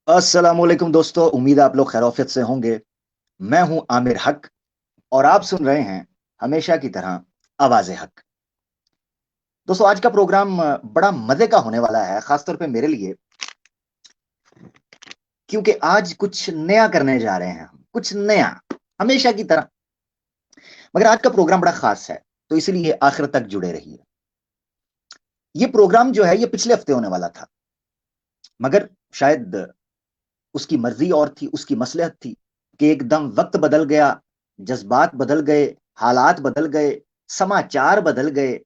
अस्सलामुअलैकुम दोस्तों, उम्मीद है आप लोग खैरियत से होंगे। मैं हूं आमिर हक और आप सुन रहे हैं हमेशा की तरह आवाज़े हक। दोस्तों, आज का प्रोग्राम बड़ा मजे का होने वाला है, खासतौर पे मेरे लिए, क्योंकि आज कुछ नया करने जा रहे हैं हम, कुछ नया, हमेशा की तरह। मगर आज का प्रोग्राम बड़ा खास है, तो इसीलिए आखिर तक जुड़े रहिए। ये प्रोग्राम जो है ये पिछले हफ्ते होने वाला था, मगर शायद उसकी मर्जी और थी, उसकी मसलहत थी कि एकदम वक्त बदल गया, जज्बात बदल गए, हालात बदल गए, समाचार बदल गए,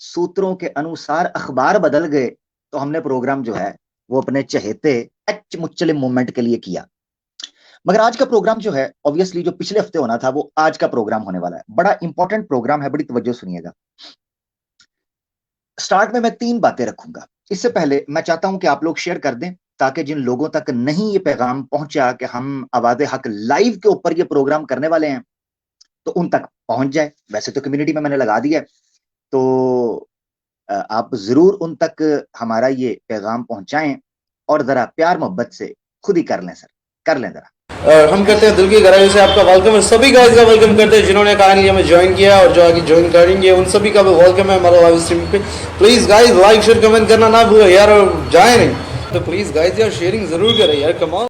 सूत्रों के अनुसार अखबार बदल गए, तो हमने प्रोग्राम जो है वो अपने चहेते एच मुच्चलिम मूवमेंट के लिए किया। मगर आज का प्रोग्राम जो है, ऑब्वियसली जो पिछले हफ्ते होना था वो आज का प्रोग्राम होने वाला है। बड़ा इंपॉर्टेंट प्रोग्राम है, बड़ी तवज्जो सुनिएगा। स्टार्ट में मैं 3 बातें रखूंगा। इससे पहले मैं चाहता हूं कि आप लोग शेयर कर दें, ताकि जिन लोगों तक नहीं ये पैगाम पहुंचा कि हम आवाज़े हक लाइव के ऊपर ये प्रोग्राम करने वाले हैं, तो उन तक पहुंच जाए। वैसे तो कम्युनिटी में मैंने लगा दिया है, तो आप जरूर उन तक हमारा ये पैगाम पहुंचाएं और जरा प्यार मोहब्बत से खुद ही कर लें सर, कर लें जरा। और हम करते हैं दिल की गहराई से आपका वेलकम और सभी गाइस का वेलकम करते हैं जिन्होंने काइंडली हमें ज्वाइन किया और जो आगे ज्वाइन करेंगे उन सभी का भी वेलकम है हमारे लाइव स्ट्रीम पे। Please guys like share comment करना ना भूलो यार, और जाए नहीं तो प्लीज़ गाइस यार शेयरिंग ज़रूर करें यार, कम ऑन।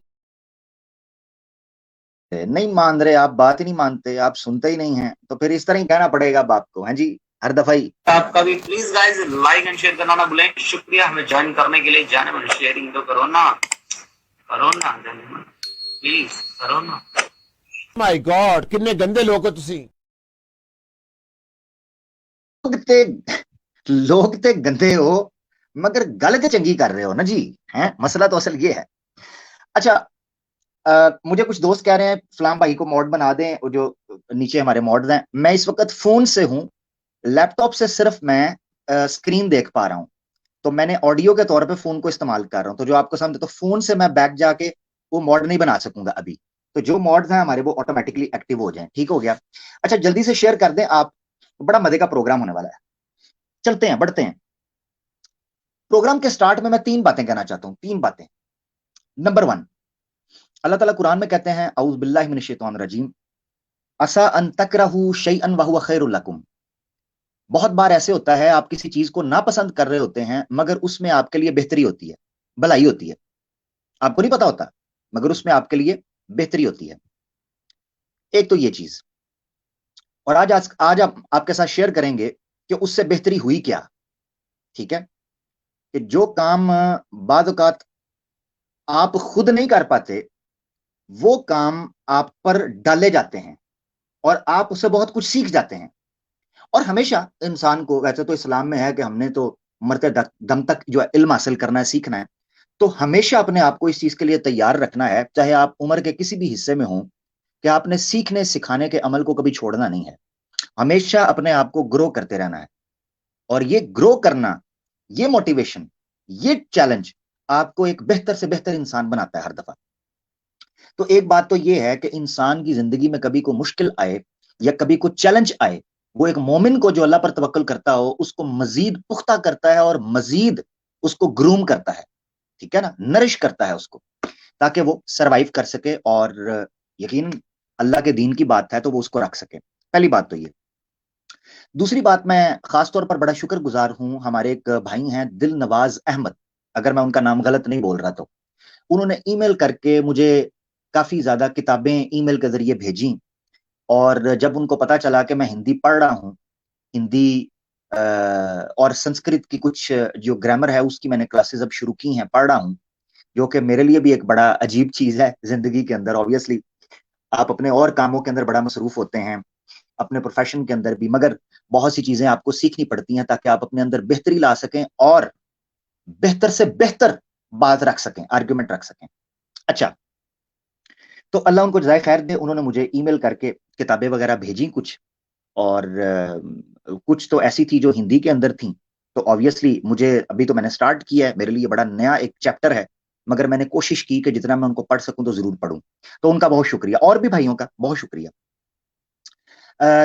नहीं मान रहे आप, बात ही नहीं मानते, आप सुनते ही नहीं हैं, तो फिर इस तरह ही कहना पड़ेगा अब आपको, हैं जी, हर दफा ही। आपका भी please guys like and share करना ना भूलें। शुक्रिया हमें ज्वाइन करने के लिए। जाने मन शेयरिंग तो करो ना प्लीज करो ना। माय गॉड कितने गंदे लोग हो तुसी। लोग ते लोग ते गंदे हो, मगर गल ते चंगी कर रहे हो ना जी। हैं, मसला तो असल ये है। अच्छा, मुझे कुछ दोस्त कह रहे हैं फलाम भाई को मॉड बना दें, वो जो नीचे हमारे मॉड्स हैं। मैं इस वक्त फोन से हूं, लैपटॉप से सिर्फ मैं स्क्रीन देख पा रहा हूं, तो मैंने ऑडियो के तौर पे फोन को इस्तेमाल कर रहा हूं। तो जो आपको समझे, तो फोन से मैं बैक जाके वो मॉड नहीं बना सकूंगा अभी। तो जो मॉड्स हैं हमारे वो ऑटोमेटिकली एक्टिव हो जाएं। ठीक हो गया। अच्छा, जल्दी से शेयर कर दें आप, बड़ा मजे का प्रोग्राम होने वाला है। चलते हैं, बढ़ते हैं। प्रोग्राम के स्टार्ट में मैं 3 बातें कहना चाहता हूं, 3 बातें। नंबर 1, अल्लाह ताला कुरान में कहते हैं, औज़ु बिल्लाहि मिनश शैतानिर रजीम, असा अन तकरहू शैअन व हुवा खैरुल लकुम। बहुत बार ऐसे होता है, आप किसी चीज को नापसंद कर रहे होते हैं, मगर उसमें आपके लिए बेहतरी होती है, भलाई होती है। आपको नहीं पता होता, मगर उसमें आपके लिए बेहतरी होती है। एक तो ये चीज। और आज आप आपके साथ शेयर करेंगे कि उससे बेहतरी हुई क्या। ठीक है, कि जो काम बाद औकात आप खुद नहीं कर पाते, वो काम आप पर डाले जाते हैं और आप उससे बहुत कुछ सीख जाते हैं। और हमेशा इंसान को, वैसे तो इस्लाम में है कि हमने तो मरते दम तक जो है इल्म हासिल करना है, सीखना है, तो हमेशा अपने आप को इस चीज के लिए तैयार रखना है, चाहे आप उम्र के किसी भी हिस्से में हो, कि आपने सीखने सिखाने के अमल को कभी छोड़ना नहीं है। हमेशा अपने आप को ग्रो करते रहना है। और ये ग्रो करना, ये मोटिवेशन, ये चैलेंज आपको एक बेहतर से बेहतर इंसान बनाता है हर दफा। तो एक बात तो ये है कि इंसान की जिंदगी में कभी को मुश्किल आए या कभी को चैलेंज आए, वो एक मोमिन को जो अल्लाह पर तवक्कुल करता हो, उसको मजीद पुख्ता करता है और मजीद उसको ग्रूम करता है। ठीक है ना, नरिश करता है उसको, ताकि वो सरवाइव कर सके। और यकीन अल्लाह के दीन की बात है तो वो उसको रख सके। पहली बात तो ये। दूसरी बात, मैं खासतौर पर बड़ा शुक्रगुजार हूं, हमारे एक भाई हैं दिल नवाज अहमद, अगर मैं उनका नाम गलत नहीं बोल रहा तो। उन्होंने ईमेल करके मुझे काफी ज्यादा किताबें ईमेल के जरिए भेजी। और जब उनको पता चला कि मैं हिंदी पढ़ रहा हूँ, हिंदी और संस्कृत की कुछ जो ग्रामर है उसकी मैंने क्लासेस अब शुरू की हैं, पढ़ रहा हूँ, जो कि मेरे लिए भी एक बड़ा अजीब चीज है जिंदगी के अंदर। ऑब्वियसली आप अपने और कामों के अंदर बड़ा मसरूफ होते हैं, अपने प्रोफेशन के अंदर भी, मगर बहुत सी चीजें आपको सीखनी पड़ती हैं ताकि आप अपने अंदर बेहतरी ला सकें और बेहतर से बेहतर बात रख सकें, आर्ग्यूमेंट रख सकें। अच्छा, तो अल्लाह उनको जज़ाए खैर दे, उन्होंने मुझे ईमेल करके किताबें वगैरह भेजी कुछ। और कुछ तो ऐसी थी जो हिंदी के अंदर थी। तो ऑब्वियसली मुझे, अभी तो मैंने स्टार्ट किया है, मेरे लिए बड़ा नया एक चैप्टर है, मगर मैंने कोशिश की कि जितना मैं उनको पढ़ सकूं तो जरूर पढ़ूं। तो उनका बहुत शुक्रिया, और भी भाइयों का बहुत शुक्रिया।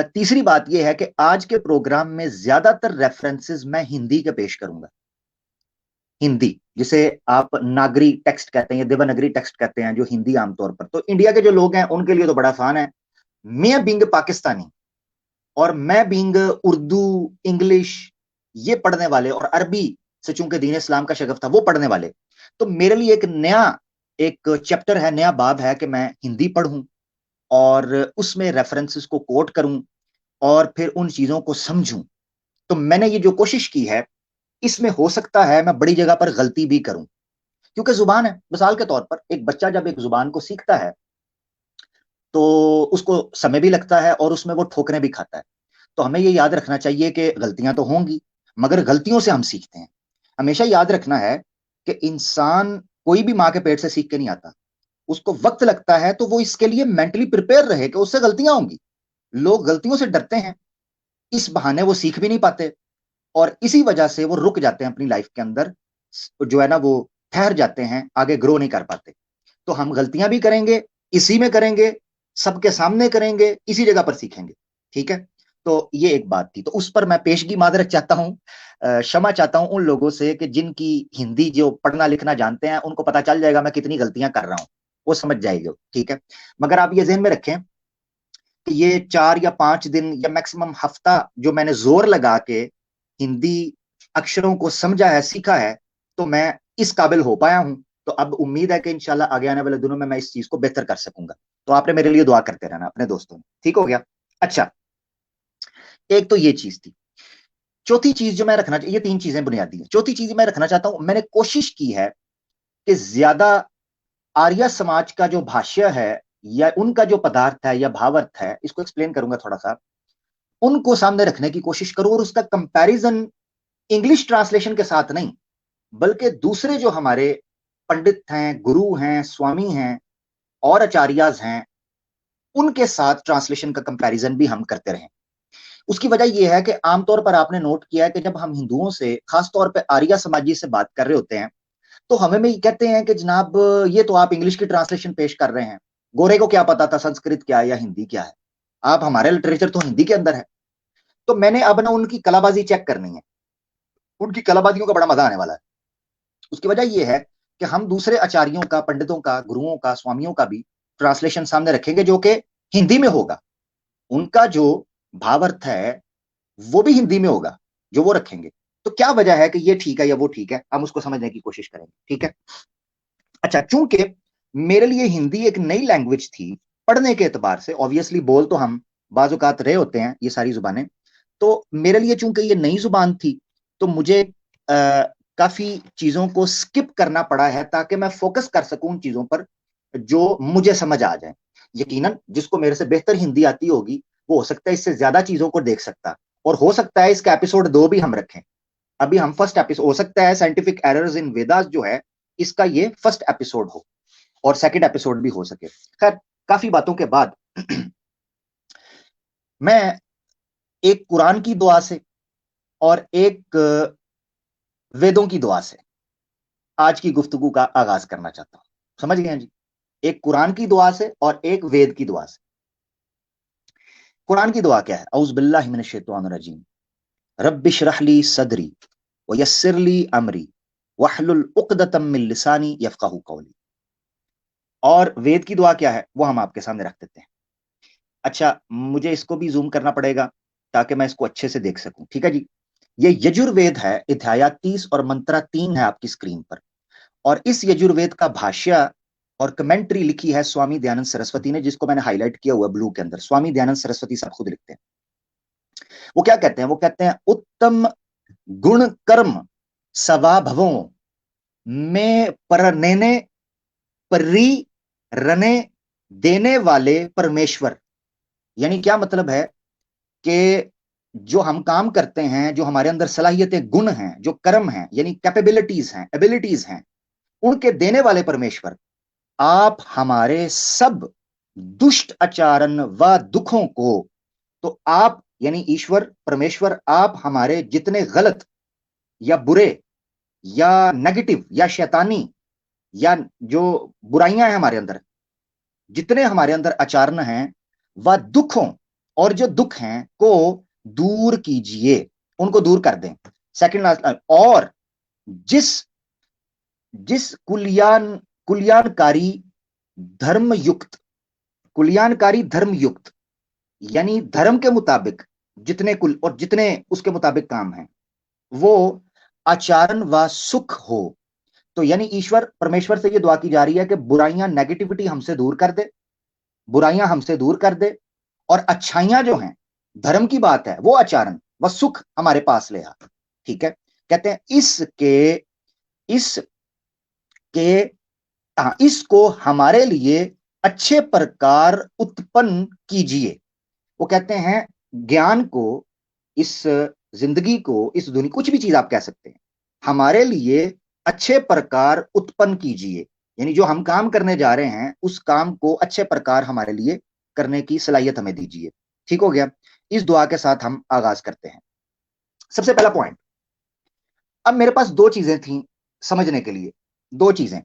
तीसरी बात यह है कि आज के प्रोग्राम में ज्यादातर रेफरेंसेस मैं हिंदी के पेश करूंगा। हिंदी, जिसे आप नागरी टेक्स्ट कहते हैं या देवनागरी टेक्स्ट कहते हैं, जो हिंदी आमतौर पर, तो इंडिया के जो लोग हैं उनके लिए तो बड़ा आसान है। मैं बीइंग पाकिस्तानी और मैं बीइंग उर्दू, इंग्लिश ये पढ़ने वाले, और अरबी से चूंकि दीन इस्लाम का शगफ था वो पढ़ने वाले, तो मेरे लिए एक चैप्टर है, नया बाब है कि मैं हिंदी पढ़ूं और उसमें रेफरेंसेस को कोट करूं और फिर उन चीजों को समझूं। तो मैंने ये जो कोशिश की है, इसमें हो सकता है मैं बड़ी जगह पर गलती भी करूं, क्योंकि जुबान है। मिसाल के तौर पर एक बच्चा जब एक जुबान को सीखता है तो उसको समय भी लगता है और उसमें वो ठोकरें भी खाता है। तो हमें ये याद रखना चाहिए कि गलतियां तो होंगी, मगर गलतियों से हम सीखते हैं। हमेशा याद रखना है कि इंसान कोई भी माँ के पेट से सीख के नहीं आता, उसको वक्त लगता है, तो वो इसके लिए मेंटली प्रिपेयर रहे कि उससे गलतियां होंगी। लोग गलतियों से डरते हैं, इस बहाने वो सीख भी नहीं पाते और इसी वजह से वो रुक जाते हैं अपनी लाइफ के अंदर, जो है ना, वो ठहर जाते हैं, आगे ग्रो नहीं कर पाते। तो हम गलतियां भी करेंगे, इसी में करेंगे, सबके सामने करेंगे, इसी जगह पर सीखेंगे। ठीक है, तो ये एक बात थी, तो उस पर मैं पेशगी मादरत चाहता हूं, क्षमा चाहता हूं उन लोगों से कि जिनकी हिंदी जो पढ़ना लिखना जानते हैं उनको पता चल जाएगा मैं कितनी गलतियां कर रहा हूं, वो समझ जाएंगे। ठीक है, मगर आप ये ज़हन में रखें कि ये 4 या 5 दिन या मैक्सिमम हफ्ता जो मैंने जोर लगा के हिंदी अक्षरों को समझा है, सीखा है, तो मैं इस काबिल हो पाया हूं। तो अब उम्मीद है कि इंशाल्लाह आगे आने वाले दिनों में मैं इस चीज को बेहतर कर सकूंगा। तो आपने मेरे लिए दुआ करते रहना अपने दोस्तों ने, ठीक हो गया। अच्छा, एक तो ये चीज थी। चौथी चीज जो मैं रखना, ये 3 चीजें बुनियादी हैं। चौथी चीज मैं रखना चाहता हूं, मैंने कोशिश की है कि ज्यादा आर्य समाज का जो भाष्य है या उनका जो पदार्थ है या भावार्थ है, इसको एक्सप्लेन करूंगा थोड़ा सा, उनको सामने रखने की कोशिश करूं और उसका कंपैरिजन इंग्लिश ट्रांसलेशन के साथ नहीं, बल्कि दूसरे जो हमारे पंडित हैं, गुरु हैं, स्वामी हैं और आचार्याज हैं, उनके साथ ट्रांसलेशन का कंपैरिजन भी हम करते रहें। उसकी वजह यह है कि आमतौर पर आपने नोट किया है कि जब हम हिंदुओं से, खासतौर पर आर्य समाजी से बात कर रहे होते हैं, तो हमें में कहते हैं कि जनाब ये तो आप इंग्लिश की ट्रांसलेशन पेश कर रहे हैं, गोरे को क्या पता था संस्कृत क्या है या हिंदी क्या है, आप, हमारे लिटरेचर तो हिंदी के अंदर है। तो मैंने अब ना उनकी कलाबाजी चेक करनी है, उनकी कलाबाजियों का बड़ा मजा आने वाला है। उसकी वजह यह है कि हम दूसरे आचार्यों का, पंडितों का, गुरुओं का, स्वामियों का भी ट्रांसलेशन सामने रखेंगे जो कि हिंदी में होगा। उनका जो भावार्थ है वो भी हिंदी में होगा जो वो रखेंगे। तो क्या वजह है कि ये ठीक है या वो ठीक है, हम उसको समझने की कोशिश करेंगे। ठीक है, अच्छा, चूंकि मेरे लिए हिंदी एक नई लैंग्वेज थी पढ़ने के एतबार से, ऑब्वियसली बोल तो हम बाजुकात रहे होते हैं ये सारी जुबानें, तो मेरे लिए चूंकि ये नई जुबान थी, तो मुझे काफी चीजों को स्किप करना पड़ा है ताकि मैं फोकस कर सकूं उन चीजों पर जो मुझे समझ आ जाए। यकीनन जिसको मेरे से बेहतर हिंदी आती होगी वो हो सकता है इससे ज्यादा चीजों को देख सकता, और हो सकता है इसका एपिसोड 2 भी हम रखें। अभी हम फर्स्ट एपिसोड, हो सकता है साइंटिफिक एरर्स इन वेदास जो है इसका ये फर्स्ट एपिसोड हो और सेकंड एपिसोड भी हो सके। खैर, काफी बातों के बाद मैं एक कुरान की दुआ से और एक वेदों की दुआ से आज की गुफ्तगू का आगाज करना चाहता हूं। समझ गए जी? एक कुरान की दुआ से और एक वेद की दुआ से। कुरान की दुआ क्या है? औज़ु बिल्लाहि मिनश शैतानिर रजीम, रब्बि इश्रह ली सदरी व यस्सिर ली अमरी वहलुल उक़दतम मिन लिसानी यफ़क़हू क़ौली। और वेद की दुआ क्या है वो हम आपके सामने रख देते हैं। अच्छा, मुझे इसको भी जूम करना पड़ेगा ताकि मैं इसको अच्छे से देख सकूं। ठीक है जी, ये यजुर्वेद है, अध्याय 30 और मंत्रा 3 है आपकी स्क्रीन पर। और इस यजुर्वेद का भाष्य और कमेंट्री लिखी है स्वामी दयानंद सरस्वती ने, जिसको मैंने हाईलाइट किया हुआ ब्लू के अंदर। स्वामी दयानंद सरस्वती साहब खुद लिखते हैं। वो क्या कहते हैं? वो कहते हैं, उत्तम गुण कर्म स्वभावों में परनेने परी रने देने वाले परमेश्वर। यानी क्या मतलब है कि जो हम काम करते हैं, जो हमारे अंदर सलाहियतें, गुण हैं, जो कर्म हैं, यानी कैपेबिलिटीज हैं, एबिलिटीज हैं, उनके देने वाले परमेश्वर, आप हमारे सब दुष्ट आचरण व दुखों को, तो आप यानी ईश्वर परमेश्वर, आप हमारे जितने गलत या बुरे या नेगेटिव या शैतानी या जो बुराइयां हैं हमारे अंदर, जितने हमारे अंदर आचरण हैं वह दुखों और जो दुख हैं को दूर कीजिए, उनको दूर कर दें। सेकंड लास्ट, और जिस जिस कुलियानकारी धर्मयुक्त कुलियानकारी धर्मयुक्त यानी धर्म के मुताबिक जितने कुल और जितने उसके मुताबिक काम है वो आचरण व सुख हो। तो यानी ईश्वर परमेश्वर से ये दुआ की जा रही है कि बुराइयां, नेगेटिविटी हमसे दूर कर दे, बुराइयां हमसे दूर कर दे, और अच्छाइयां जो हैं, धर्म की बात है, वो आचरण व सुख हमारे पास ले आ। ठीक है, कहते हैं इसके हाँ, इसको हमारे लिए अच्छे प्रकार उत्पन्न कीजिए। वो कहते हैं ज्ञान को, इस जिंदगी को, इस दुनिया, कुछ भी चीज आप कह सकते हैं, हमारे लिए अच्छे प्रकार उत्पन्न कीजिए। यानी जो हम काम करने जा रहे हैं उस काम को अच्छे प्रकार हमारे लिए करने की सलाहियत हमें दीजिए। ठीक हो गया। इस दुआ के साथ हम आगाज करते हैं। सबसे पहला पॉइंट, अब मेरे पास दो चीजें थी समझने के लिए, दो चीजें।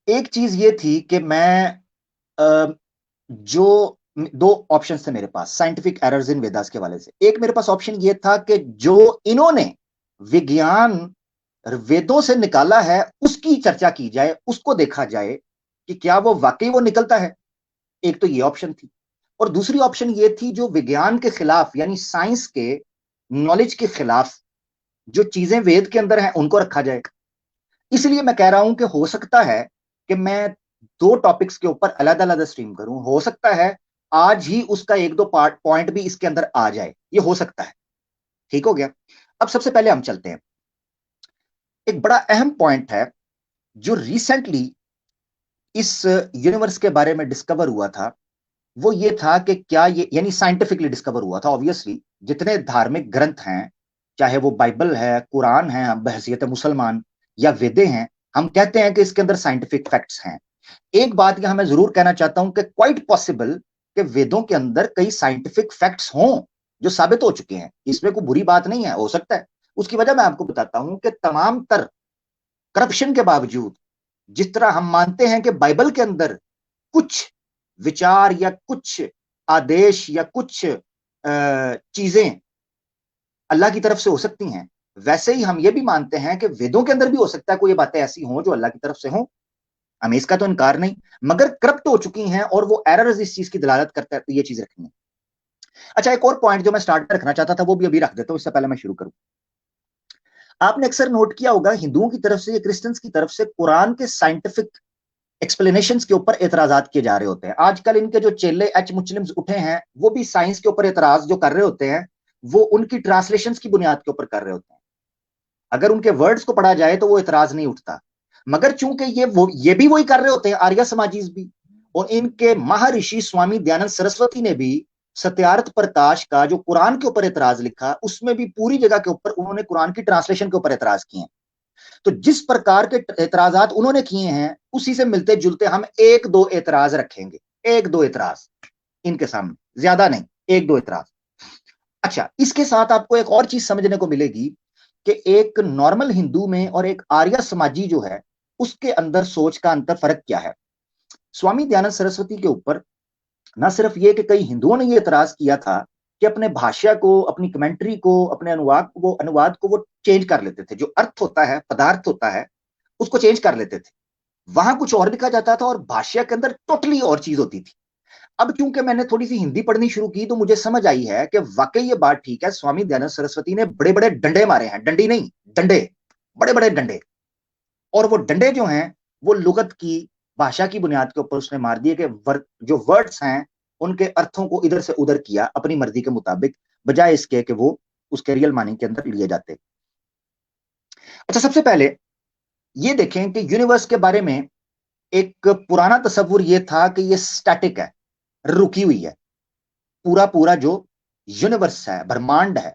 एक चीज ये थी कि मैं जो दो ऑप्शन थे मेरे पास साइंटिफिक एरर्स इन वेदास के वाले से। एक मेरे पास ऑप्शन ये था कि जो इन्होंने विज्ञान वेदों से निकाला है उसकी चर्चा की जाए, उसको देखा जाए कि क्या वो वाकई वो निकलता है। एक तो ये ऑप्शन थी, और दूसरी ऑप्शन ये थी जो विज्ञान के खिलाफ यानी साइंस के नॉलेज के खिलाफ जो चीजें वेद के अंदर हैं उनको रखा जाए। इसलिए मैं कह रहा हूं कि हो सकता है कि मैं दो टॉपिक्स के ऊपर अलग अलग स्ट्रीम करूं, हो सकता है आज ही उसका एक दो पॉइंट भी इसके अंदर आ जाए, ये हो सकता है। ठीक हो गया। अब सबसे पहले हम चलते हैं, एक बड़ा अहम पॉइंट है जो रिसेंटली इस यूनिवर्स के बारे में डिस्कवर हुआ था। वो ये था कि क्या ये, यानी साइंटिफिकली डिस्कवर हुआ था। ऑब्वियसली जितने धार्मिक ग्रंथ हैं, चाहे वो बाइबल है, कुरान है, हम बहसीयत मुसलमान, या वेदे हैं, हम कहते हैं कि इसके अंदर साइंटिफिक फैक्ट्स हैं। एक बात यहां मैं जरूर कहना चाहता हूं कि क्वाइट पॉसिबल कि वेदों के अंदर कई साइंटिफिक फैक्ट्स हों जो साबित हो चुके हैं, इसमें कोई बुरी बात नहीं है, हो सकता है। उसकी वजह मैं आपको बताता हूं कि तमाम तर करप्शन के बावजूद जिस तरह हम मानते हैं कि बाइबल के अंदर कुछ विचार या कुछ आदेश या कुछ चीजें अल्लाह की तरफ से हो सकती हैं, वैसे ही हम ये भी मानते हैं कि वेदों के अंदर भी हो सकता है कोई बातें ऐसी हों जो अल्लाह की तरफ से हों। हमें इसका तो इनकार नहीं, मगर करप्ट हो चुकी हैं और वो एरर्स इस चीज की दलालत करता है, तो ये चीज रखनी है। अच्छा, एक और पॉइंट जो मैं स्टार्ट में रखना चाहता था वो भी अभी रख देता हूं, इससे पहले मैं शुरू करूं। आपने अक्सर नोट किया होगा हिंदुओं की तरफ से या क्रिश्चियंस की तरफ से कुरान के साइंटिफिक एक्सप्लेनेशंस के ऊपर एतराजात किए जा रहे होते हैं। आजकल इनके जो चेले एच मुस्लिम्स उठे हैं वो भी साइंस के ऊपर एतराज जो कर रहे होते हैं वो उनकी ट्रांसलेशंस की बुनियाद के ऊपर कर रहे होते हैं। अगर उनके वर्ड्स को पढ़ा जाए तो वो एतराज नहीं उठता, मगर चूंकि ये भी वही कर रहे होते हैं, आर्य समाजीज भी, और इनके महर्षि स्वामी दयानंद सरस्वती ने भी सत्यार्थ प्रकाश का जो कुरान के ऊपर एतराज लिखा उसमें भी पूरी जगह के ऊपर उन्होंने कुरान की ट्रांसलेशन के ऊपर एतराज किए हैं। तो जिस प्रकार के एतराजात उन्होंने किए हैं उसी से मिलते जुलते हम एक दो एतराज रखेंगे, एक दो एतराज इनके सामने, ज्यादा नहीं, एक दो एतराज। अच्छा, इसके साथ आपको एक और चीज समझने को मिलेगी कि एक नॉर्मल हिंदू में और एक आर्य समाजी जो है उसके अंदर सोच का अंतर फर्क क्या है। स्वामी दयानंद सरस्वती के ऊपर ना सिर्फ ये कि कई हिंदुओं ने ये एतराज किया था कि अपने भाष्य को, अपनी कमेंट्री को, अपने अनुवाद को वो चेंज कर लेते थे, जो अर्थ होता है, पदार्थ होता है, उसको चेंज कर लेते थे। वहां कुछ और लिखा जाता था और भाष्य के अंदर टोटली और चीज होती थी। अब क्योंकि मैंने थोड़ी सी हिंदी पढ़नी शुरू की तो मुझे समझ आई है कि वाकई ये बात ठीक है, स्वामी दयानंद सरस्वती ने बड़े बड़े डंडे मारे हैं, डंडी नहीं, डंडे, बड़े बड़े डंडे। और वो डंडे जो हैं वो लुगत की, भाषा की बुनियाद के ऊपर उसने मार दिए कि जो वर्ड्स हैं उनके अर्थों को इधर से उधर किया अपनी मर्जी के मुताबिक, बजाय इसके कि वो उसके रियल मानिंग के अंदर लिए जाते। अच्छा, सबसे पहले ये देखें कि यूनिवर्स के बारे में एक पुराना तस्वुर ये था कि ये स्टैटिक है, रुकी हुई है। पूरा पूरा जो यूनिवर्स है, ब्रह्मांड है,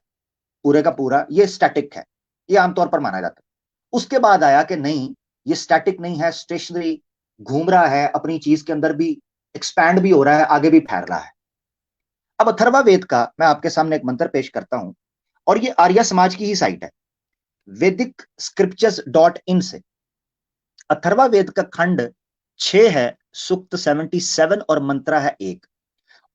पूरे का पूरा ये स्टैटिक है, ये आमतौर पर माना जाता है। उसके बाद आया कि नहीं, ये स्टैटिक नहीं है, स्टेशनरी घूम रहा है, अपनी चीज के अंदर भी एक्सपैंड भी हो रहा है, आगे भी फैल रहा है। अब अथर्वा वेद का मैं आपके सामने एक मंत्र पेश करता हूं, और ये आर्य समाज की ही साइट है, वैदिक स्क्रिप्चर्स .in से। अथर्वा वेद का खंड 6 है, सूक्त 77 और मंत्रा है 1।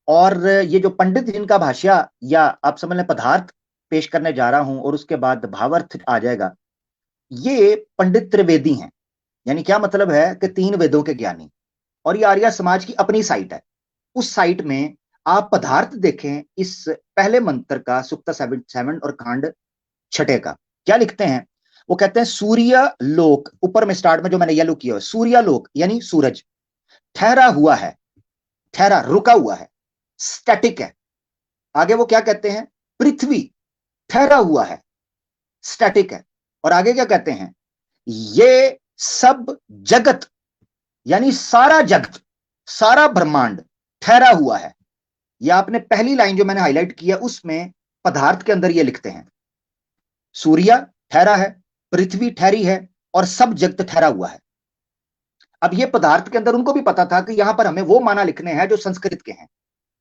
और ये जो पंडित जिनका भाष्य या आप समझ लें पदार्थ पेश करने जा रहा हूं और उसके बाद भावार्थ आ जाएगा, ये पंडित त्रिवेदी हैं, यानी क्या मतलब है कि 3 वेदों के ज्ञानी, और ये आर्य समाज की अपनी साइट है। उस साइट में आप पदार्थ देखें, इस पहले मंत्र का सुक्ता 7 और कांड 6 का क्या लिखते हैं। वो कहते हैं सूर्य लोक, ऊपर में स्टार्ट में जो मैंने येलो किया है, सूर्य लोक यानी सूरज ठहरा हुआ है, ठहरा रुका हुआ है, स्टैटिक है। आगे वो क्या कहते हैं, पृथ्वी ठहरा हुआ है, स्टैटिक है। और आगे क्या कहते हैं, ये सब जगत यानी सारा जगत, सारा ब्रह्मांड ठहरा हुआ है। ये आपने पहली लाइन जो मैंने हाईलाइट किया उसमें पदार्थ के अंदर ये लिखते हैं, सूर्य ठहरा है, पृथ्वी ठहरी है, और सब जगत ठहरा हुआ है। अब ये पदार्थ के अंदर उनको भी पता था कि यहां पर हमें वो माना लिखने हैं जो संस्कृत के हैं।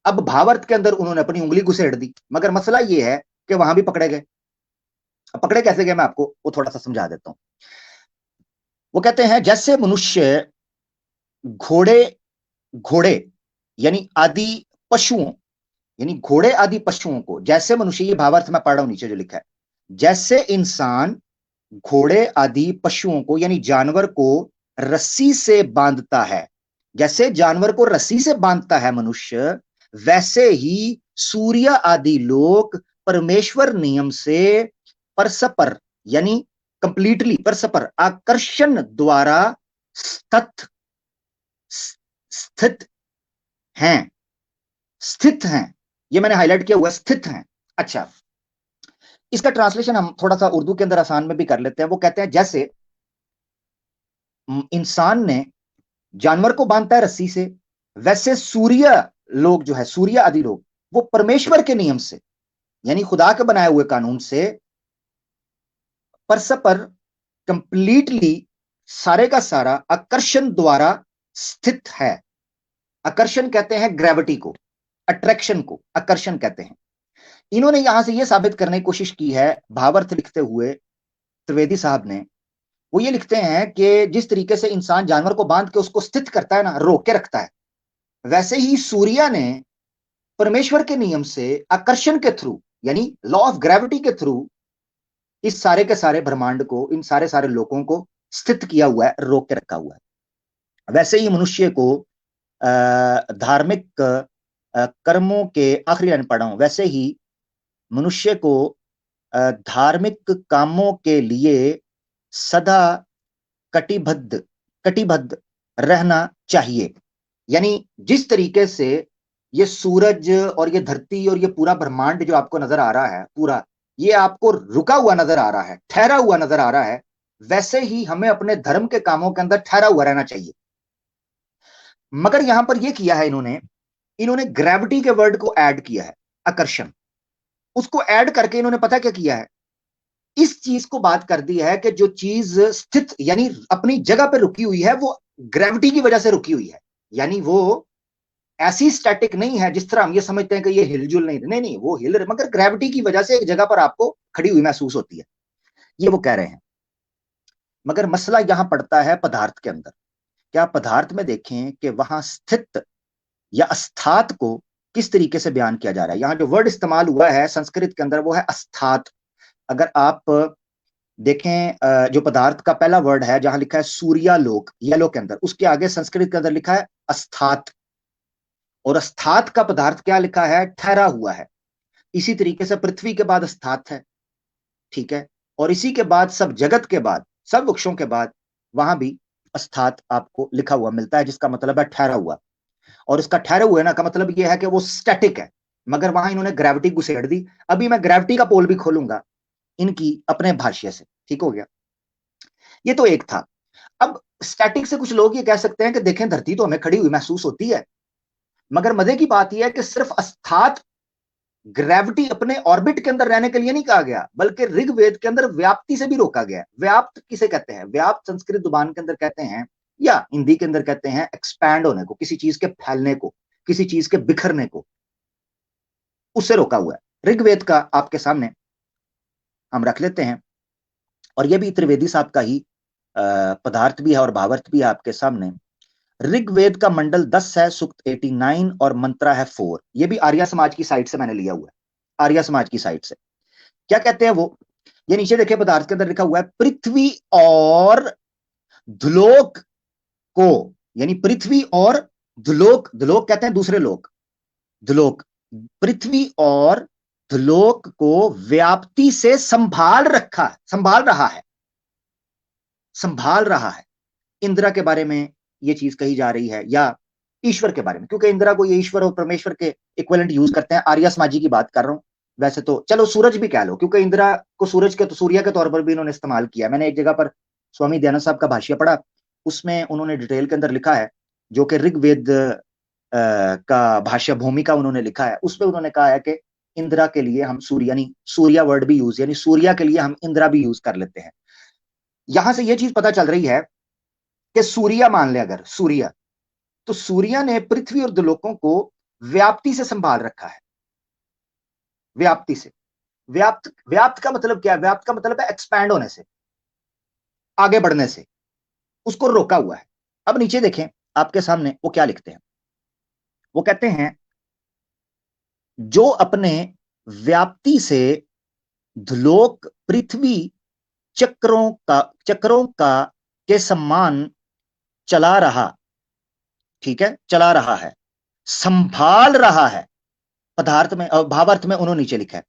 अब भावार्थ के अंदर उन्होंने अपनी उंगली घुसेड़ दी, मगर मसला ये है कि वहां भी पकड़े गए। अब पकड़े कैसे गए मैं आपको वो थोड़ा सा समझा देता हूं। वो कहते हैं जैसे मनुष्य घोड़े घोड़े यानी आदि पशुओं, यानी घोड़े आदि पशुओं को, जैसे मनुष्य, ये भावार्थ में पढ़ रहा हूं नीचे जो लिखा है, जैसे इंसान घोड़े आदि पशुओं को यानी जानवर को रस्सी से बांधता है, जैसे जानवर को रस्सी से बांधता है मनुष्य, वैसे ही सूर्य आदि लोग परमेश्वर नियम से परस्पर यानी कंप्लीटली परस्पर आकर्षण द्वारा स्थित स्थित हैं, स्थित हैं। ये मैंने हाईलाइट किया हुआ, स्थित हैं। अच्छा, इसका ट्रांसलेशन हम थोड़ा सा उर्दू के अंदर आसान में भी कर लेते हैं। वो कहते हैं जैसे इंसान ने जानवर को बांधता है रस्सी से, वैसे सूर्य लोग जो है, सूर्य आदि लोग, वो परमेश्वर के नियम से यानी खुदा के बनाए हुए कानून से परस्पर कंप्लीटली सारे का सारा आकर्षण द्वारा स्थित है। आकर्षण कहते हैं ग्रेविटी को, अट्रैक्शन को आकर्षण कहते हैं। इन्होंने यहां से यह साबित करने की कोशिश की है भावार्थ लिखते हुए त्रिवेदी साहब ने। वो ये लिखते हैं कि जिस तरीके से इंसान जानवर को बांध के उसको स्थित करता है ना, रोक के रखता है, वैसे ही सूर्य ने परमेश्वर के नियम से आकर्षण के थ्रू यानी लॉ ऑफ ग्रेविटी के थ्रू इस सारे के सारे ब्रह्मांड को, इन सारे सारे लोगों को स्थित किया हुआ है, रोक के रखा हुआ है। वैसे ही मनुष्य को धार्मिक कर्मों के, आखिरी लाइन पढ़ा हूं, वैसे ही मनुष्य को धार्मिक कामों के लिए सदा कटिबद्ध कटिबद्ध रहना चाहिए। यानी जिस तरीके से ये सूरज और ये धरती और ये पूरा ब्रह्मांड जो आपको नजर आ रहा है, पूरा ये आपको रुका हुआ नजर आ रहा है, ठहरा हुआ नजर आ रहा है, वैसे ही हमें अपने धर्म के कामों के अंदर ठहरा हुआ रहना चाहिए। मगर यहां पर यह किया है इन्होंने ग्रेविटी के वर्ड को ऐड किया है, आकर्षण, उसको ऐड करके इन्होंने पता क्या किया है, इस चीज को बात कर दी है कि जो चीज स्थित यानी अपनी जगह पर रुकी हुई है वो ग्रेविटी की वजह से रुकी हुई है। यानी वो ऐसी स्टैटिक नहीं है जिस तरह हम ये समझते हैं कि ये हिलजुल नहीं, वो हिल रही, मगर ग्रेविटी की वजह से एक जगह पर आपको खड़ी हुई महसूस होती है, ये वो कह रहे हैं। मगर मसला यहां पड़ता है पदार्थ के अंदर। क्या पदार्थ में देखें कि वहां स्थित या अस्थात को किस तरीके से बयान किया जा रहा है। यहां जो वर्ड इस्तेमाल हुआ है संस्कृत के अंदर वो है अस्थात। अगर आप देखें जो पदार्थ का पहला वर्ड है जहां लिखा है सूर्यालोक येलो के अंदर, उसके आगे संस्कृत के अंदर लिखा है अस्थात, और अस्थात का पदार्थ क्या लिखा है, ठहरा हुआ है। इसी तरीके से पृथ्वी के बाद अस्थात है, ठीक है, और इसी के बाद सब जगत के बाद, सब वृक्षों के बाद वहां भी अस्थात आपको लिखा हुआ मिलता है, जिसका मतलब है ठहरा हुआ। और इसका ठहरे हुए ना का मतलब यह है कि वो स्टैटिक है, मगर वहां इन्होंने ग्रेविटी घुसेड़ दी। अभी मैं ग्रेविटी का पोल भी खोलूंगा इनकी अपने भाष्य से, ठीक हो गया। ये तो एक था। अब स्टैटिक से कुछ लोग ये कह सकते हैं कि देखें धरती तो हमें खड़ी हुई महसूस होती है, मगर मजे की बात यह है कि सिर्फ अस्थात ग्रेविटी अपने ऑर्बिट के अंदर रहने के लिए नहीं कहा गया, बल्कि ऋग्वेद के अंदर व्याप्ति से भी रोका गया। व्याप्त किसे कहते हैं, व्याप्त संस्कृत जुबान के अंदर कहते हैं या हिंदी के अंदर कहते हैं एक्सपैंड होने को, किसी चीज के फैलने को, किसी चीज के बिखरने को, उससे रोका हुआ है। ऋग्वेद का आपके सामने हम रख लेते हैं, और यह भी त्रिवेदी साहब का ही पदार्थ भी है और भावार्थ भी है आपके सामने। ऋग्वेद का मंडल 10 है, सूक्त 89 और मंत्रा है 4। ये भी आर्य समाज की साइट से मैंने लिया हुआ है, आर्य समाज की साइट से। क्या कहते हैं वो, ये नीचे देखिए पदार्थ के अंदर लिखा हुआ है पृथ्वी और ध्रुलोक को, यानी पृथ्वी और ध्रुलोक, ध्रुलोक कहते हैं दूसरे लोक, ध्रुलोक, पृथ्वी और ध्रुलोक को व्याप्ति से संभाल रहा है, संभाल रहा है। इंदिरा के बारे में ये चीज कही जा रही है, या ईश्वर के बारे में, क्योंकि इंदिरा को ये ईश्वर और परमेश्वर के इक्विवेलेंट यूज करते हैं। आर्या समाजी की बात कर रहा हूं, वैसे तो चलो सूरज भी कह लो, क्योंकि इंदिरा को सूरज के तो सूर्य के तौर पर भी इन्होंने इस्तेमाल किया। मैंने एक जगह पर स्वामी दयानंद साहब का भाष्य पढ़ा, उसमें उन्होंने डिटेल के अंदर लिखा है, जो कि ऋग्वेद का भाष्य भूमिका उन्होंने लिखा है, उसमें उन्होंने कहा है कि इंदिरा के लिए हम सूर्य, यानी सूर्या वर्ड भी यूज, यानी सूर्या के लिए हम इंदिरा भी यूज कर लेते हैं। यहां से यह चीज पता चल रही है कि सूर्य मान ले, अगर सूर्य, तो सूर्य ने पृथ्वी और ध्रुलोकों को व्याप्ति से संभाल रखा है। व्याप्ति से, व्याप्त का मतलब क्या है? व्याप्त का मतलब है एक्सपैंड होने से, आगे बढ़ने से, उसको रोका हुआ है। अब नीचे देखें आपके सामने वो क्या लिखते हैं, वो कहते हैं जो अपने व्याप्ति से ध्रुलोक पृथ्वी चक्रों का के समान चला रहा, ठीक है, चला रहा है, संभाल रहा है। पदार्थ में, भावार्थ में उन्होंने नीचे लिखा है,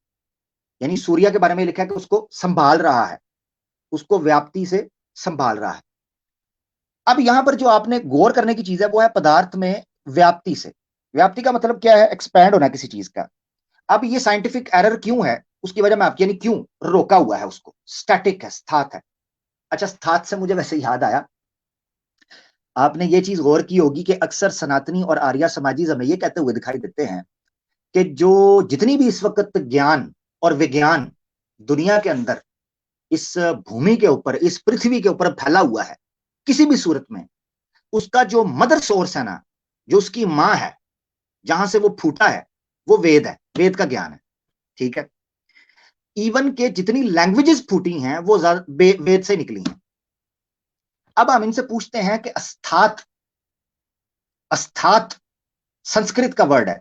यानी सूर्य के बारे में लिखा है कि उसको संभाल रहा है, उसको व्याप्ति से संभाल रहा है। अब यहां पर जो आपने गौर करने की चीज है वो है पदार्थ में व्याप्ति से। व्याप्ति का मतलब क्या है? एक्सपैंड होना किसी चीज का। अब ये साइंटिफिक एरर क्यों है, उसकी वजह मैं आपकी, यानी क्यों रोका हुआ है, उसको स्टैटिक है, स्थात है। अच्छा, स्थात से मुझे वैसे याद आया, आपने ये चीज गौर की होगी कि अक्सर सनातनी और आर्या समाजी हमें ये कहते हुए दिखाई देते हैं कि जो जितनी भी इस वक्त ज्ञान और विज्ञान दुनिया के अंदर, इस भूमि के ऊपर, इस पृथ्वी के ऊपर फैला हुआ है, किसी भी सूरत में, उसका जो मदर सोर्स है ना, जो उसकी मां है, जहां से वो फूटा है, वो वेद है, वेद का ज्ञान है, ठीक है। इवन के जितनी लैंग्वेजेस फूटी हैं वो वेद से निकली हैं। अब हम इनसे पूछते हैं कि अस्थात, अस्थात संस्कृत का वर्ड है,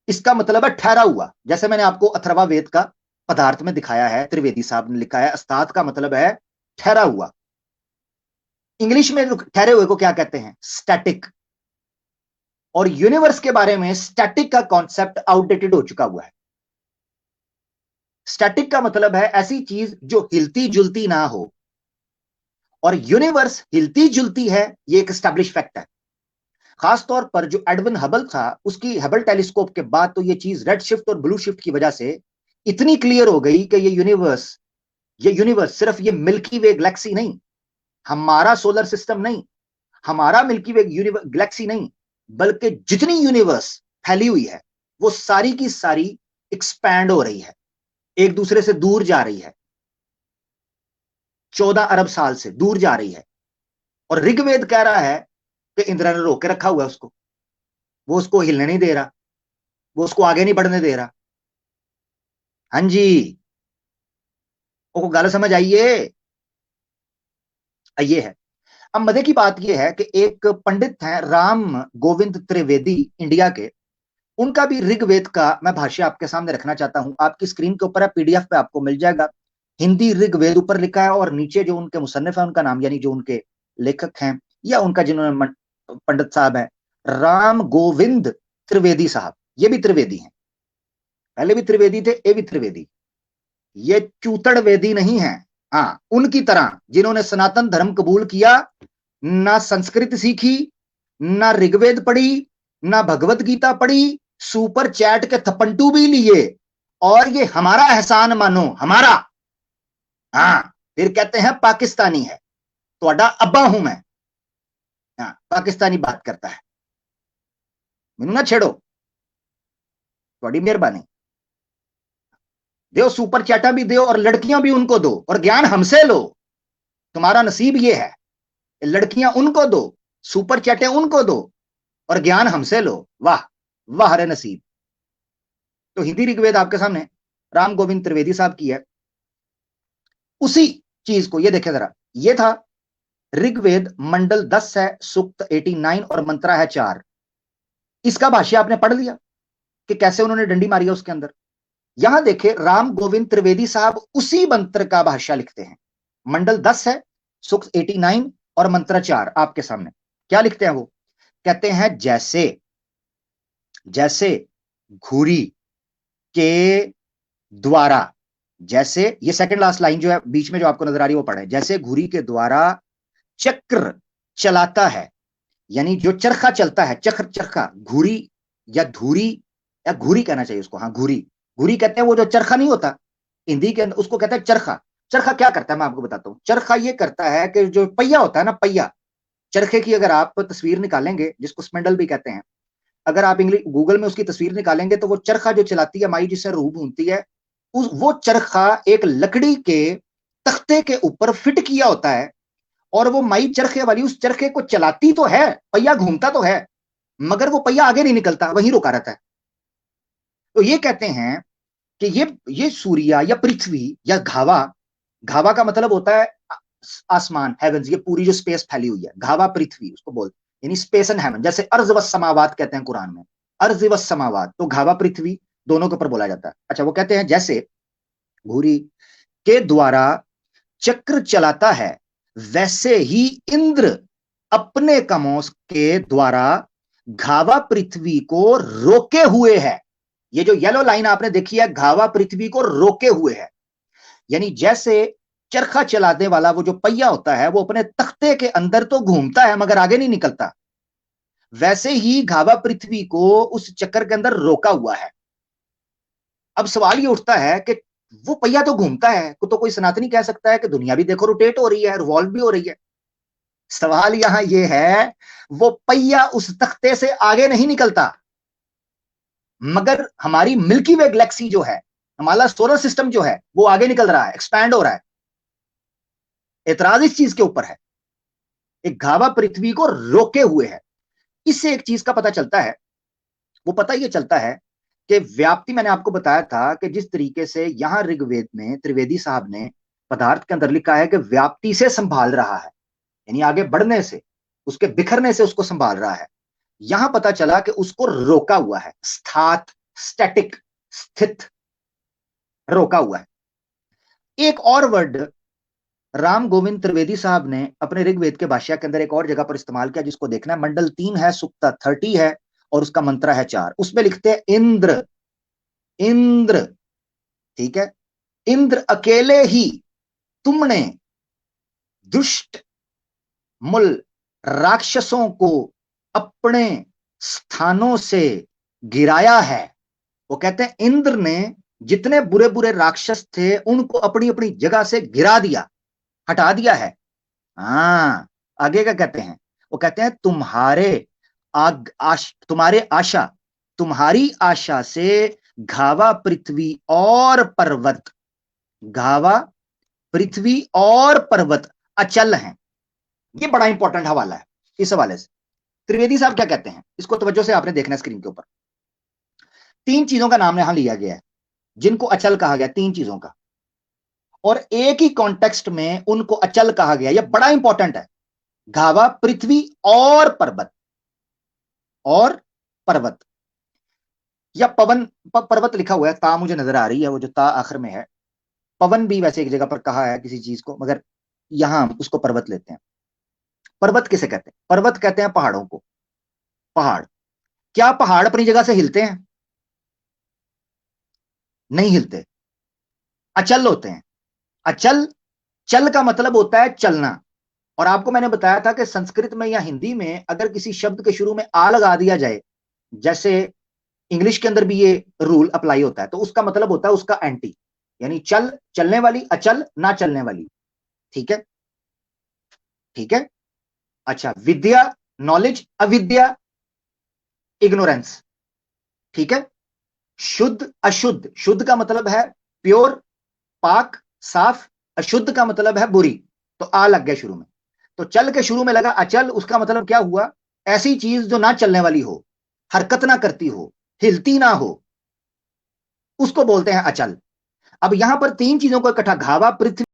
इसका मतलब है ठहरा हुआ। जैसे मैंने आपको अथर्वा वेद का पदार्थ में दिखाया है, त्रिवेदी साहब ने लिखा है, अस्थात का मतलब है ठहरा हुआ। इंग्लिश में ठहरे हुए को क्या कहते हैं? स्टैटिक। और यूनिवर्स के बारे में स्टैटिक का कॉन्सेप्ट आउटडेटेड हो चुका हुआ है। स्टैटिक का मतलब है ऐसी चीज जो हिलती जुलती ना हो, और यूनिवर्स हिलती जुलती है, ये एक एस्टैब्लिश फैक्ट है। खासतौर पर जो एडविन हबल था, उसकी हबल टेलीस्कोप के बाद तो ये चीज रेड शिफ्ट और ब्लू शिफ्ट की वजह से इतनी क्लियर हो गई कि ये यूनिवर्स सिर्फ ये मिल्की वे गैलेक्सी नहीं, हमारा सोलर सिस्टम नहीं, हमारा मिल्की वे गैलेक्सी नहीं, बल्कि जितनी यूनिवर्स फैली हुई है वो सारी की सारी एक्सपैंड हो रही है, एक दूसरे से दूर जा रही है, 14 अरब साल से दूर जा रही है। और ऋग्वेद कह रहा है कि इंद्र ने रोक के रखा हुआ है उसको, वो उसको हिलने नहीं दे रहा, वो उसको आगे नहीं बढ़ने दे रहा। हाँ जी, वो गल समझ आइए, ये है। अब मजे की बात यह है कि एक पंडित हैं राम गोविंद त्रिवेदी, इंडिया के, उनका भी ऋग्वेद का मैं भाष्य आपके सामने रखना चाहता हूं। आपकी स्क्रीन के ऊपर है, पीडीएफ पे आपको मिल जाएगा। हिंदी ऋग्वेद ऊपर लिखा है, और नीचे जो उनके मुसन्निफ है उनका नाम, यानी जो उनके लेखक हैं या उनका जिन्होंने पंडित साहब है, राम गोविंद त्रिवेदी साहब, ये भी त्रिवेदी हैं, पहले भी त्रिवेदी थे, ये भी त्रिवेदी। ये चूतड़ वेदी नहीं है, हाँ, उनकी तरह जिन्होंने सनातन धर्म कबूल किया, ना संस्कृत सीखी, ना ऋग्वेद पढ़ी, ना भगवत गीता पढ़ी, सुपर चैट के थपंटू भी लिए, और ये हमारा एहसान मानो, हमारा, हाँ, फिर कहते हैं पाकिस्तानी है, तो अड्डा अब्बा हूं मैं, हाँ, पाकिस्तानी बात करता है, मैनू ना छेड़ो, थोड़ी मेहरबानी, दो सुपर चैटा भी दो, और लड़कियां भी उनको दो, और ज्ञान हमसे लो। तुम्हारा नसीब ये है, लड़कियां उनको दो, सुपर चैटे उनको दो, और ज्ञान हमसे लो। वाह वाह रे नसीब। तो हिंदी ऋग्वेद आपके सामने राम गोविंद त्रिवेदी साहब की है। उसी चीज को ये देखें जरा, ये था ऋग्वेद मंडल 10 है, सूक्त 89 और मंत्रा है 4। इसका भाष्य आपने पढ़ लिया कि कैसे उन्होंने डंडी मारी है उसके अंदर। यहां देखे राम गोविंद त्रिवेदी साहब उसी मंत्र का भाष्य लिखते हैं। मंडल 10 है, सूक्त 89 और मंत्र 4 आपके सामने। क्या लिखते हैं वो? कहते हैं जैसे जैसे घुरी के द्वारा, जैसे ये सेकंड लास्ट लाइन जो है बीच में जो आपको नजर आ रही है वो पढ़े, जैसे घुरी के द्वारा चक्र चलाता है, यानी जो चरखा चलता है, चक्र चरखा, घुरी या धुरी या घुरी कहना चाहिए उसको, हाँ घुरी, घुरी कहते हैं वो जो चरखा नहीं होता हिंदी के अंदर, उसको कहते हैं चरखा। चरखा क्या करता है मैं आपको बताता हूं। चरखा ये करता है कि जो पहिया होता है ना, पहिया चरखे की अगर आप तस्वीर निकालेंगे, जिसको स्पिंडल भी कहते हैं, अगर आप इंग्लिश गूगल में उसकी तस्वीर निकालेंगे तो वो चरखा जो चलाती है माई, जिससे रूह भूनती है, वो चरखा एक लकड़ी के तख्ते के ऊपर फिट किया होता है, और वो माई चरखे वाली उस चरखे को चलाती तो है, पहिया घूमता तो है, मगर वो पहिया आगे नहीं निकलता, वहीं रुका रहता है। तो ये कहते हैं कि ये सूर्या या पृथ्वी या घावा, घावा का मतलब होता है आसमान, हेवंस, ये पूरी जो स्पेस फैली हुई है, घावा पृथ्वी उसको बोलते, यानी स्पेस एंड हेवन, जैसे अर्ज व समावात कहते हैं कुरान में, अर्ज व समावात, तो घावा पृथ्वी दोनों के ऊपर बोला जाता है। अच्छा, वो कहते हैं जैसे घुरी के द्वारा चक्र चलाता है, वैसे ही इंद्र अपने कमों के द्वारा घावा पृथ्वी को रोके हुए है। ये जो येलो लाइन आपने देखी है, घावा पृथ्वी को रोके हुए है, यानी जैसे चरखा चलाने वाला वो जो पहिया होता है वो अपने तख्ते के अंदर तो घूमता है मगर आगे नहीं निकलता, वैसे ही घावा पृथ्वी को उस चक्कर के अंदर रोका हुआ है। अब सवाल ये उठता है कि वो पहिया तो घूमता है, तो कोई सनातनी कह सकता है कि दुनिया भी देखो रोटेट हो रही है, रिवॉल्व भी हो रही है। सवाल यहां ये है, वो पहिया उस तख्ते से आगे नहीं निकलता, मगर हमारी मिल्की वे गैलेक्सी जो है, हमारा सोलर सिस्टम जो है, वो आगे निकल रहा है, एक्सपैंड हो रहा है। एतराज इस चीज के ऊपर है, एक घावा पृथ्वी को रोके हुए है। इससे एक चीज का पता चलता है, वो पता ये चलता है कि व्याप्ति, मैंने आपको बताया था कि जिस तरीके से यहां ऋग्वेद में त्रिवेदी साहब ने पदार्थ के अंदर लिखा है कि व्याप्ति से संभाल रहा है, यानी आगे बढ़ने से, उसके बिखरने से उसको संभाल रहा है। यहां पता चला कि उसको रोका हुआ है, स्थात, स्टैटिक, स्थित, रोका हुआ है। एक और वर्ड राम गोविंद त्रिवेदी साहब ने अपने ऋग्वेद के भाष्य के अंदर एक और जगह पर इस्तेमाल किया, जिसको देखना है, मंडल 3 है, सुक्ता 30 है और उसका मंत्र है 4। उसमें लिखते हैं इंद्र, इंद्र, ठीक है, इंद्र अकेले ही तुमने दुष्ट मूल राक्षसों को अपने स्थानों से गिराया है। वो कहते हैं इंद्र ने जितने बुरे बुरे राक्षस थे उनको अपनी अपनी जगह से गिरा दिया, हटा दिया है। हाँ, आगे क्या कहते हैं? वो कहते हैं तुम्हारी आशा से घावा पृथ्वी और पर्वत, घावा पृथ्वी और पर्वत अचल हैं। ये बड़ा इंपॉर्टेंट हवाला है। इस हवाले से त्रिवेदी साहब क्या कहते हैं, इसको तवज्जो से आपने देखना स्क्रीन के ऊपर। 3 चीजों का नाम यहां लिया गया है जिनको अचल कहा गया, 3 चीजों का, और एक ही कॉन्टेक्स्ट में उनको अचल कहा गया। यह बड़ा इंपॉर्टेंट है। घावा पृथ्वी और पर्वत, और पर्वत या पवन, पर्वत लिखा हुआ है, ता मुझे नजर आ रही है, वो जो ता आखिर में है। पवन भी वैसे एक जगह पर कहा है किसी चीज को, मगर यहां उसको पर्वत लेते हैं। पर्वत किसे कहते हैं? पर्वत कहते हैं पहाड़ों को। पहाड़, क्या पहाड़ अपनी जगह से हिलते हैं? नहीं हिलते, अचल होते हैं। अचल, चल का मतलब होता है चलना। और आपको मैंने बताया था कि संस्कृत में या हिंदी में अगर किसी शब्द के शुरू में आ लगा दिया जाए, जैसे इंग्लिश के अंदर भी ये रूल अप्लाई होता है, तो उसका मतलब होता है उसका एंटी, यानी चल, चलने वाली, अचल, ना चलने वाली। ठीक है, ठीक है। अच्छा, विद्या, नॉलेज, अविद्या, इग्नोरेंस। ठीक है। शुद्ध, अशुद्ध, शुद्ध का मतलब है प्योर, पाक, साफ, अशुद्ध का मतलब है बुरी। तो आ लग गया शुरू में, तो चल के शुरू में लगा अचल, उसका मतलब क्या हुआ? ऐसी चीज जो ना चलने वाली हो, हरकत ना करती हो, हिलती ना हो, उसको बोलते हैं अचल। अब यहां पर 3 चीजों को इकट्ठा, घावा पृथ्वी